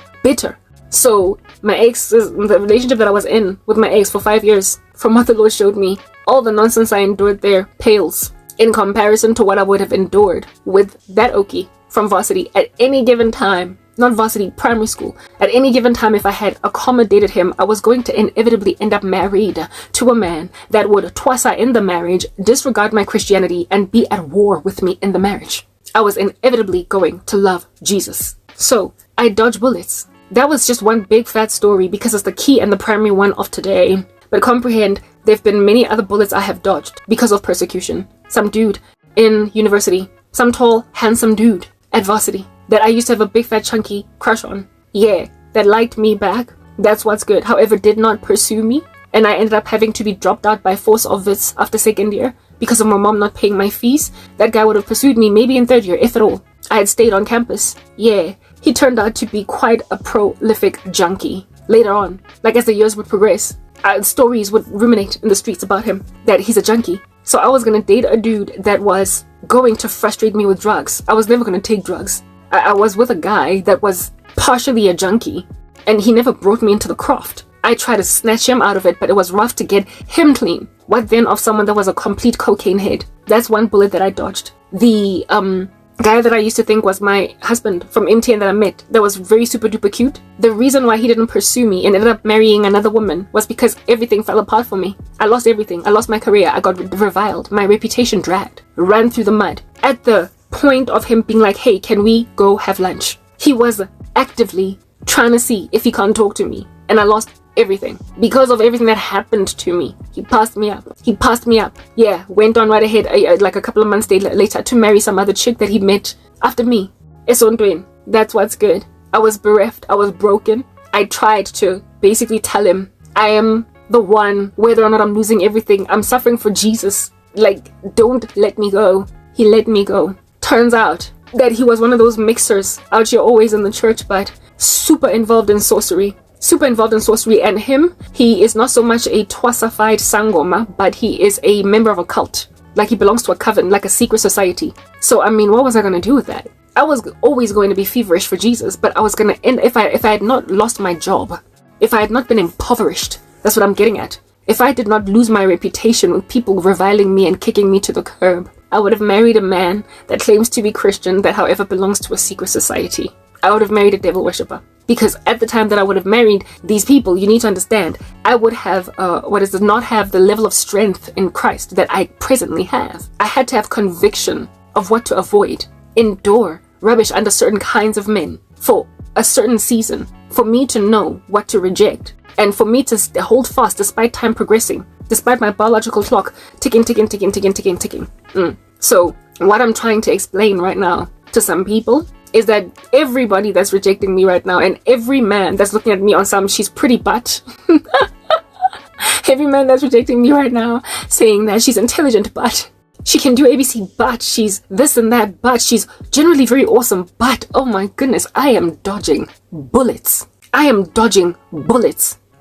So my ex, the relationship that I was in with my ex for 5 years, from what the Lord showed me, all the nonsense I endured there pales in comparison to what I would have endured with that Okie from varsity at any given time. Not varsity, primary school. At any given time, if I had accommodated him, I was going to inevitably end up married to a man that would twasa in the marriage, disregard my Christianity, and be at war with me in the marriage. I was inevitably going to love Jesus. So I dodged bullets. That was just one big fat story because it's the key and the primary one of today. But comprehend, there have been many other bullets I have dodged because of persecution. Some dude in university, some tall, handsome dude at varsity that I used to have a big fat chunky crush on. Yeah, that liked me back. That's what's good. However, did not pursue me. And I ended up having to be dropped out by force of it after second year because of my mom not paying my fees. That guy would have pursued me maybe in third year, if at all. I had stayed on campus. Yeah, he turned out to be quite a prolific junkie. Later on, like as the years would progress, stories would ruminate in the streets about him, that he's a junkie. So I was gonna date a dude that was going to frustrate me with drugs. I was never gonna take drugs. I was with a guy that was partially a junkie, and he never brought me into the craft. I tried to snatch him out of it, but it was rough to get him clean. What then of someone that was a complete cocaine head? That's one bullet that I dodged. The guy that I used to think was my husband from MTN that I met, that was very super duper cute. The reason why he didn't pursue me and ended up marrying another woman was because everything fell apart for me. I lost everything. I lost my career. I got reviled. My reputation dragged. Ran through the mud. At the point of him being like, hey, can we go have lunch? He was actively trying to see if he can't talk to me. And I lost everything because of everything that happened to me. He passed me up. Yeah, went on right ahead like a couple of months later to marry some other chick that he met after me. Esontweni. That's what's good. I was bereft. I was broken. I tried to basically tell him I am the one, whether or not I'm losing everything. I'm suffering for Jesus. Like, don't let me go. He let me go. Turns out that he was one of those mixers out here always in the church, but super involved in sorcery. And he is not so much a twasified sangoma, but he is a member of a cult. Like, he belongs to a coven, like a secret society. So I mean, what was I going to do with that? I was always going to be feverish for Jesus, but I was going to end, if I had not lost my job, if I had not been impoverished, that's what I'm getting at. If I did not lose my reputation with people reviling me and kicking me to the curb, I would have married a man that claims to be Christian, that however belongs to a secret society. I would have married a devil worshipper. Because at the time that I would have married these people, you need to understand, I would have, not have the level of strength in Christ that I presently have. I had to have conviction of what to avoid, endure rubbish under certain kinds of men for a certain season, for me to know what to reject, and for me to hold fast despite time progressing, despite my biological clock ticking. So what I'm trying to explain right now to some people is that everybody that's rejecting me right now, and every man that's looking at me on some she's pretty butt, every man that's rejecting me right now, saying that she's intelligent but she can do ABC but she's this and that but she's generally very awesome but oh my goodness, I am dodging bullets.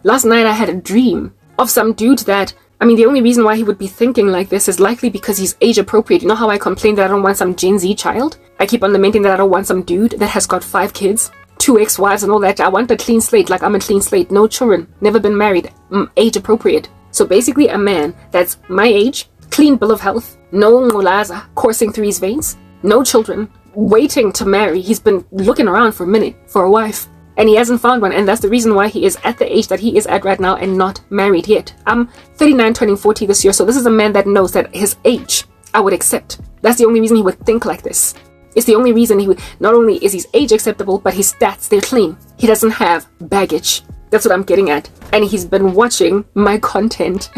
Last night I had a dream of some dude that, I mean, the only reason why he would be thinking like this is likely because he's age appropriate. You know how I complain that I don't want some Gen Z child? I keep on lamenting that I don't want some dude that has got 5 kids, 2 ex-wives and all that. I want a clean slate, like I'm a clean slate. No children, never been married, age appropriate. So basically a man that's my age, clean bill of health, no ngulaza coursing through his veins, no children, waiting to marry. He's been looking around for a minute for a wife. And he hasn't found one, and that's the reason why he is at the age that he is at right now and not married yet. I'm 39 turning 40 this year, so this is a man that knows that his age I would accept. That's the only reason he would think like this. It's the only reason he would, not only is his age acceptable, but his stats, they're clean. He doesn't have baggage. That's what I'm getting at. And he's been watching my content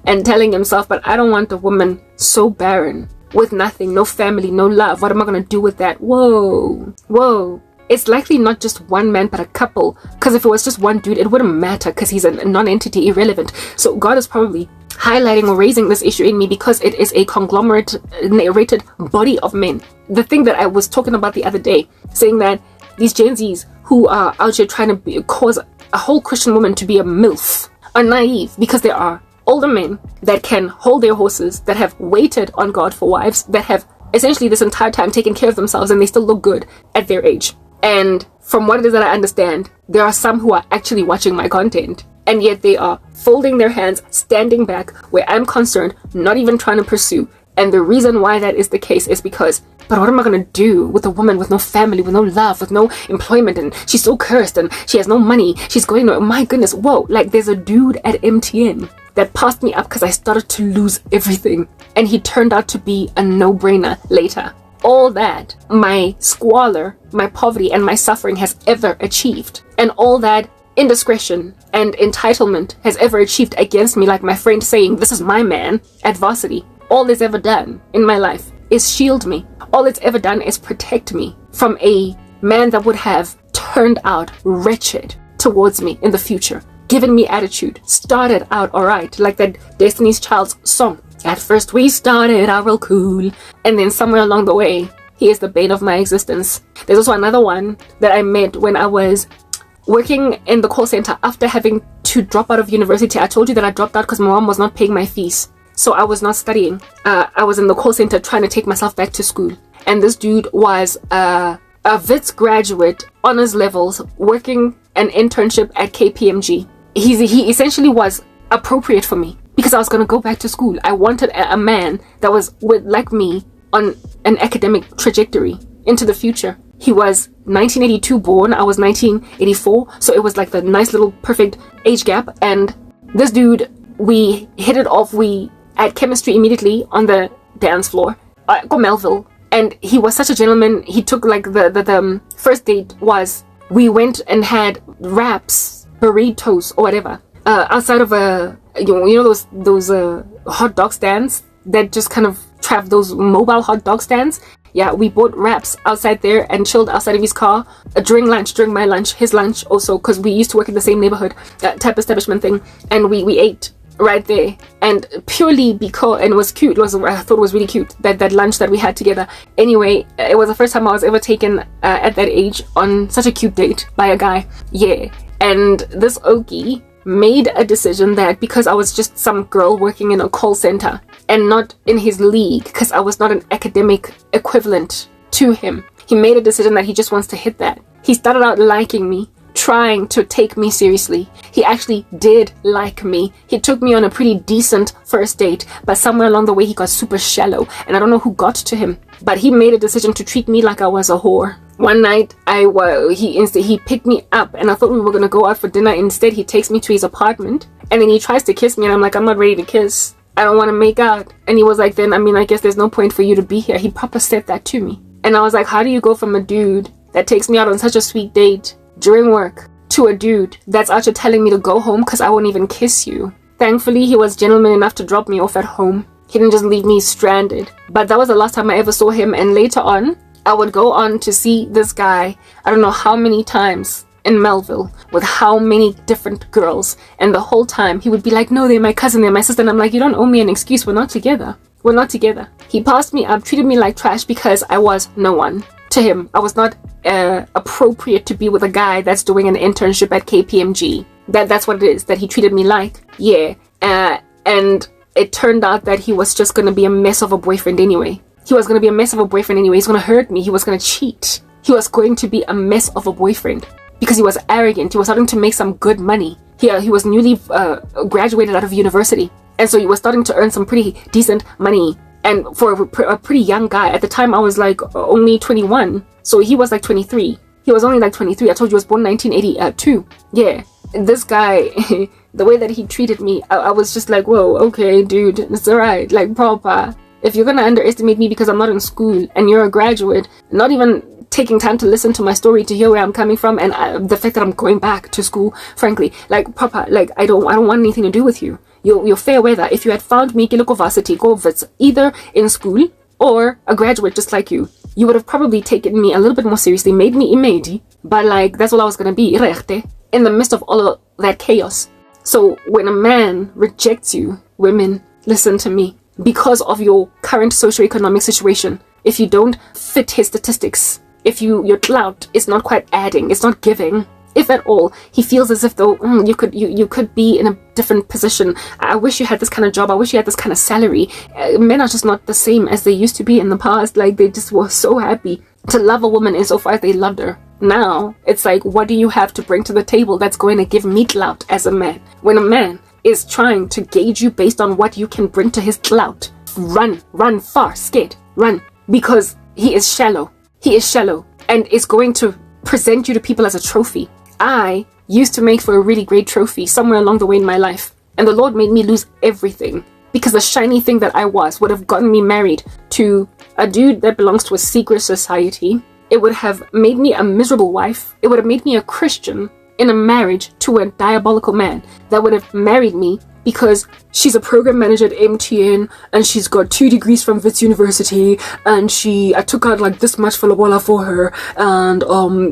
and telling himself, but I don't want a woman so barren, with nothing, no family, no love. What am I going to do with that? Whoa. It's likely not just one man, but a couple. Because if it was just one dude, it wouldn't matter because he's a non-entity, irrelevant. So God is probably highlighting or raising this issue in me because it is a conglomerate, narrated body of men. The thing that I was talking about the other day, saying that these Gen Zs who are out here trying to cause a whole Christian woman to be a MILF are naive because there are older men that can hold their horses, that have waited on God for wives, that have essentially this entire time taken care of themselves and they still look good at their age. And from what it is that I understand, there are some who are actually watching my content, and yet they are folding their hands, standing back where I'm concerned, not even trying to pursue. And the reason why that is the case is because, but what am I going to do with a woman with no family, with no love, with no employment, and she's so cursed and she has no money, she's going, oh my goodness, whoa, like there's a dude at MTN that passed me up because I started to lose everything, and he turned out to be a no-brainer later. All that my squalor, my poverty, and my suffering has ever achieved, and all that indiscretion and entitlement has ever achieved against me, like my friend saying, this is my man at varsity. All it's ever done in my life is shield me. All it's ever done is protect me from a man that would have turned out wretched towards me in the future, giving me attitude. Started out alright, like that Destiny's Child's song. At first we started out real cool, and then somewhere along the way, he is the bane of my existence. There's also another one that I met when I was working in the call center after having to drop out of university. I told you that I dropped out because my mom was not paying my fees. So I was not studying. I was in the call center trying to take myself back to school. And this dude was a Wits graduate, honors levels, working an internship at KPMG. He essentially was appropriate for me because I was going to go back to school. I wanted a man that was like me on an academic trajectory into the future. He was 1982 born, I was 1984, so it was like the nice little perfect age gap. And this dude, we hit it off. We had chemistry immediately on the dance floor, go Melville. And he was such a gentleman. He took like the first date was we went and had wraps, burritos or whatever outside of those hot dog stands that just kind of trap those mobile hot dog stands. Yeah, we bought wraps outside there and chilled outside of his car during my lunch, his lunch also, because we used to work in the same neighborhood type establishment thing, and we ate right there. And purely because, and it was cute, I thought it was really cute, that lunch that we had together. Anyway, it was the first time I was ever taken at that age on such a cute date by a guy. Yeah, and this Okie made a decision that because I was just some girl working in a call center and not in his league, because I was not an academic equivalent to him, he made a decision that he just wants to hit that. He started out liking me, trying to take me seriously. He actually did like me. He took me on a pretty decent first date, but somewhere along the way he got super shallow, and I don't know who got to him, but he made a decision to treat me like I was a whore. One night, he picked me up, and I thought we were gonna go out for dinner. Instead, he takes me to his apartment, and then he tries to kiss me, and I'm like, I'm not ready to kiss. I don't want to make out. And he was like, then, I guess there's no point for you to be here. He proper said that to me. And I was like, how do you go from a dude that takes me out on such a sweet date during work to a dude that's actually telling me to go home because I won't even kiss you? Thankfully, he was gentleman enough to drop me off at home. He didn't just leave me stranded. But that was the last time I ever saw him, and later on, I would go on to see this guy, I don't know how many times in Melville with how many different girls, and the whole time he would be like, no, they're my cousin, they're my sister, and I'm like, you don't owe me an excuse, we're not together. We're not together. He passed me up, treated me like trash because I was no one to him. I was not appropriate to be with a guy that's doing an internship at KPMG. That's what it is that he treated me like. Yeah, and it turned out that he was just gonna be a mess of a boyfriend anyway. He was going to be a mess of a boyfriend anyway. He's going to hurt me. He was going to cheat. He was going to be a mess of a boyfriend because he was arrogant. He was starting to make some good money. He was newly graduated out of university. And so he was starting to earn some pretty decent money. And for a pretty young guy, at the time I was like only 21. So he was like 23. He was only like 23. I told you he was born 1982. Yeah. This guy, the way that he treated me, I was just like, whoa, okay, dude, it's alright. Like, proper. If you're gonna underestimate me because I'm not in school and you're a graduate, not even taking time to listen to my story to hear where I'm coming from, and the fact that I'm going back to school, frankly, like, papa, like, I don't want anything to do with you. You're fair weather. If you had found me Kiloko Varsity, go Wits, either in school or a graduate just like you would have probably taken me a little bit more seriously, made me imedi, but like, that's all I was gonna be, in the midst of all of that chaos. So when a man rejects you, women, listen to me. Because of your current socioeconomic situation, if you don't fit his statistics, if your clout is not quite adding, it's not giving, if at all, he feels as if though you could be in a different position. I wish you had this kind of job. I wish you had this kind of salary. Men are just not the same as they used to be in the past. Like, they just were so happy to love a woman insofar as they loved her. Now it's like, what do you have to bring to the table that's going to give me clout as a man? When a man is trying to gauge you based on what you can bring to his clout, run far, scared, run, because he is shallow, and is going to present you to people as a trophy. I used to make for a really great trophy somewhere along the way in my life, and the Lord made me lose everything, because the shiny thing that I was would have gotten me married to a dude that belongs to a secret society. It would have made me a miserable wife. It would have made me a Christian in a marriage to a diabolical man that would have married me because she's a program manager at MTN and she's got 2 degrees from Wits University, and I took out like this much for Lobola for her, and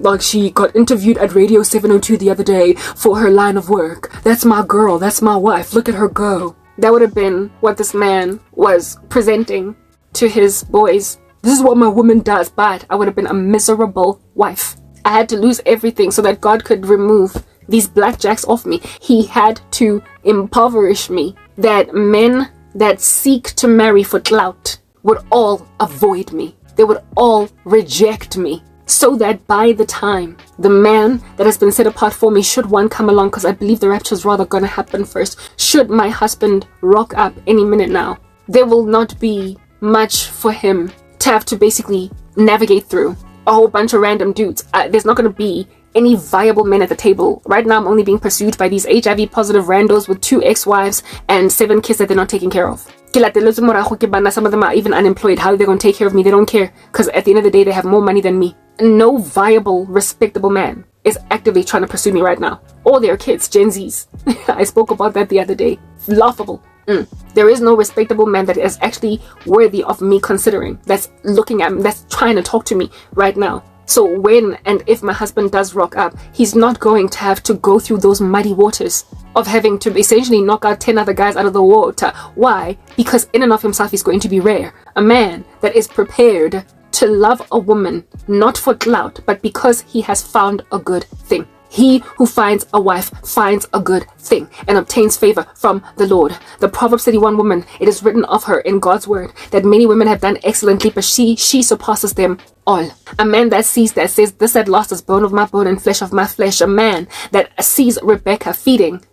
like she got interviewed at Radio 702 the other day for her line of work. That's my girl, that's my wife, look at her go. That would have been what this man was presenting to his boys. This is what my woman does, but I would have been a miserable wife. I had to lose everything so that God could remove these blackjacks off me. He had to impoverish me, that men that seek to marry for clout would all avoid me. They would all reject me, so that by the time the man that has been set apart for me, should one come along, because I believe the rapture is rather going to happen first, should my husband rock up any minute now, there will not be much for him to have to basically navigate through. A whole bunch of random dudes. There's not going to be any viable men at the table. Right now I'm only being pursued by these HIV positive randos with 2 ex-wives and 7 kids that they're not taking care of. Some of them are even unemployed. How are they going to take care of me? They don't care, because at the end of the day they have more money than me. No viable, respectable man is actively trying to pursue me right now. Or their kids, Gen Zs. I spoke about that the other day. Laughable. There is no respectable man that is actually worthy of me considering, that's looking at me, that's trying to talk to me right now. So when and if my husband does rock up, he's not going to have to go through those muddy waters of having to essentially knock out 10 other guys out of the water. Why? Because in and of himself he's going to be rare. A man that is prepared to love a woman not for clout, but because he has found a good thing. He who finds a wife finds a good thing and obtains favor from the Lord. The Proverbs 31 woman, it is written of her in God's word that many women have done excellently, but she surpasses them all. A man that sees that says, this at last is bone of my bone and flesh of my flesh. A man that sees Rebecca feeding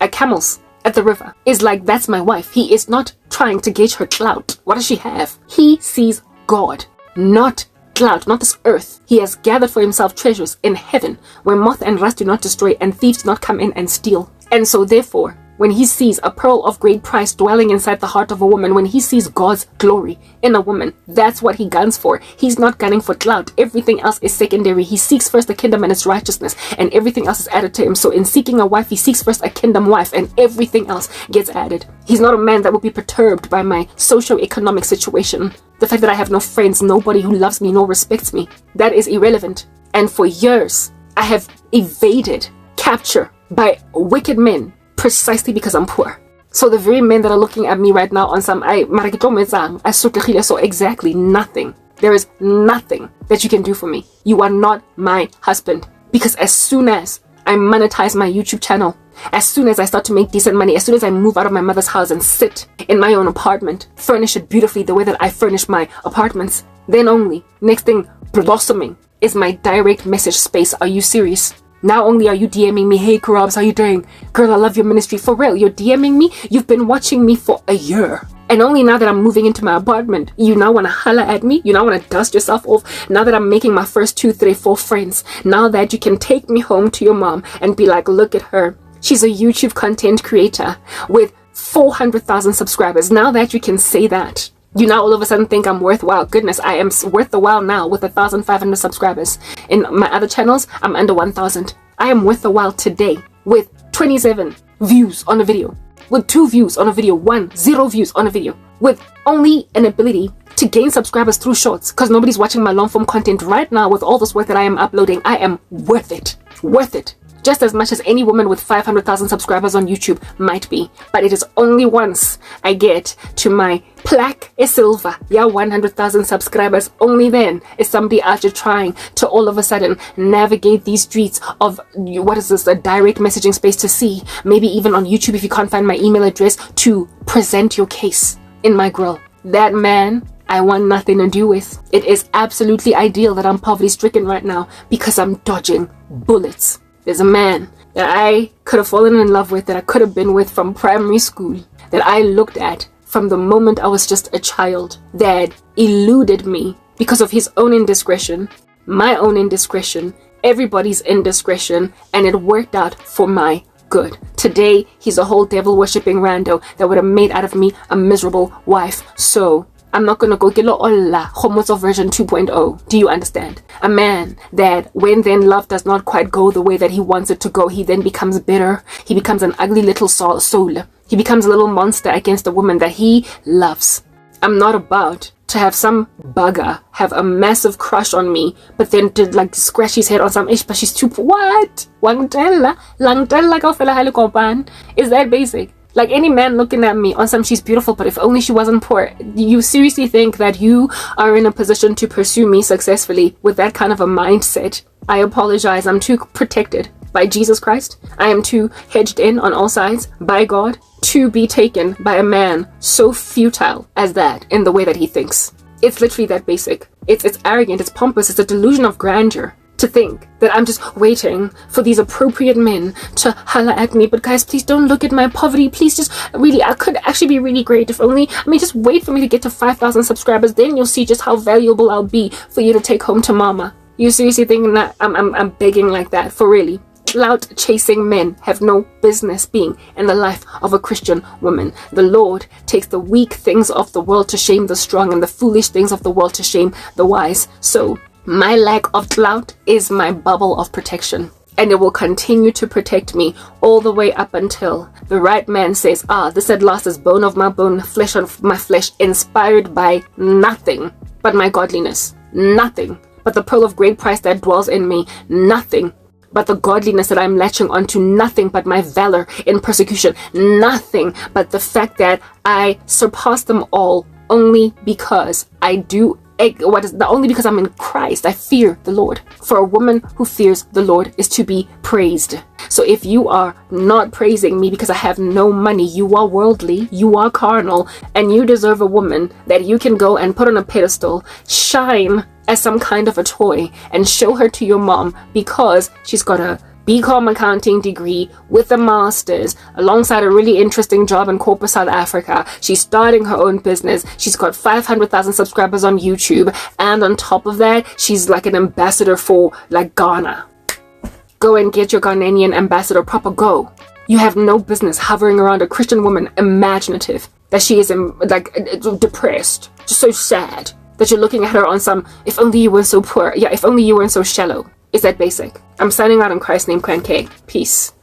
camels at the river is like, that's my wife. He is not trying to gauge her clout. What does she have? He sees God, not cloud, not this earth. He has gathered for himself treasures in heaven, where moth and rust do not destroy and thieves do not come in and steal. And so therefore, when he sees a pearl of great price dwelling inside the heart of a woman, when he sees God's glory in a woman, that's what he guns for. He's not gunning for clout. Everything else is secondary. He seeks first the kingdom and its righteousness, and everything else is added to him. So in seeking a wife, he seeks first a kingdom wife, and everything else gets added. He's not a man that will be perturbed by my socio-economic situation. The fact that I have no friends, nobody who loves me, nor respects me, that is irrelevant. And for years, I have evaded capture by wicked men precisely because I'm poor. So the very men that are looking at me right now on some, so exactly nothing. There is nothing that you can do for me. You are not my husband. Because as soon as I monetize my YouTube channel, as soon as I start to make decent money, as soon as I move out of my mother's house and sit in my own apartment, furnish it beautifully the way that I furnish my apartments, then only, next thing blossoming is my direct message space. Are you serious? Now only are you DMing me, hey Karabs, how you doing? Girl, I love your ministry. For real, you're DMing me? You've been watching me for a year. And only now that I'm moving into my apartment, you now want to holla at me? You now want to dust yourself off? Now that I'm making my first 2, 3, 4 friends, now that you can take me home to your mom and be like, look at her. She's a YouTube content creator with 400,000 subscribers. Now that you can say that, you now all of a sudden think I'm worthwhile. Goodness, I am worth the while now with 1,500 subscribers. In my other channels, I'm under 1,000. I am worth the while today with 27 views on a video, with 2 views on a video, 0 views on a video, with only an ability to gain subscribers through shorts because nobody's watching my long form content right now. With all this work that I am uploading, I am worth it. Worth it. Just as much as any woman with 500,000 subscribers on YouTube might be. But it is only once I get to my plaque e silver, 100,000 subscribers, only then is somebody out there trying to all of a sudden navigate these streets of, what is this, a direct messaging space to see, maybe even on YouTube if you can't find my email address, to present your case in my grill. That man, I want nothing to do with. It is absolutely ideal that I'm poverty stricken right now because I'm dodging bullets. There's a man that I could have fallen in love with, that I could have been with from primary school, that I looked at from the moment I was just a child, that eluded me because of his own indiscretion, my own indiscretion, everybody's indiscretion, and it worked out for my good. Today, he's a whole devil worshipping rando that would have made out of me a miserable wife. So I'm not gonna go kilo olla homoso version 2.0. Do you understand? A man that when then love does not quite go the way that he wants it to go, he then becomes bitter. He becomes an ugly little soul. He becomes a little monster against a woman that he loves. I'm not about to have some bugger have a massive crush on me, but then to like scratch his head on some ish, but she's too what? Langtella ka fela hale kompan. Is that basic? Like any man looking at me on some she's beautiful, but if only she wasn't poor. You seriously think that you are in a position to pursue me successfully with that kind of a mindset? I apologize. I'm too protected by Jesus Christ. I am too hedged in on all sides by God to be taken by a man so futile as that in the way that he thinks. It's literally that basic. It's arrogant, it's pompous, it's a delusion of grandeur to think that I'm just waiting for these appropriate men to holla at me. But guys, please don't look at my poverty. Please just really, I could actually be really great if only, just wait for me to get to 5,000 subscribers. Then you'll see just how valuable I'll be for you to take home to mama. You seriously thinking that I'm begging like that? For really? Clout chasing men have no business being in the life of a Christian woman. The Lord takes the weak things of the world to shame the strong, and the foolish things of the world to shame the wise. So my lack of clout is my bubble of protection, and it will continue to protect me all the way up until the right man says, this at last is bone of my bone, flesh of my flesh, inspired by nothing but my godliness, nothing but the pearl of great price that dwells in me, nothing but the godliness that I'm latching onto, nothing but my valor in persecution, nothing but the fact that I surpass them all only because only because I'm in Christ. I fear the Lord. For a woman who fears the Lord is to be praised. So if you are not praising me because I have no money, you are worldly, you are carnal, and you deserve a woman that you can go and put on a pedestal, shine as some kind of a toy, and show her to your mom because she's got a BCom accounting degree with a master's alongside a really interesting job in corporate South Africa. She's starting her own business. She's got 500,000 subscribers on YouTube, and on top of that, she's like an ambassador for like Ghana. Go and get your Ghanaian ambassador proper go. You have no business hovering around a Christian woman imaginative that she is depressed, just so sad that you're looking at her on some, if only you weren't so poor. Yeah, if only you weren't so shallow. Is that basic? I'm signing out in Christ's name, Clan K. Peace.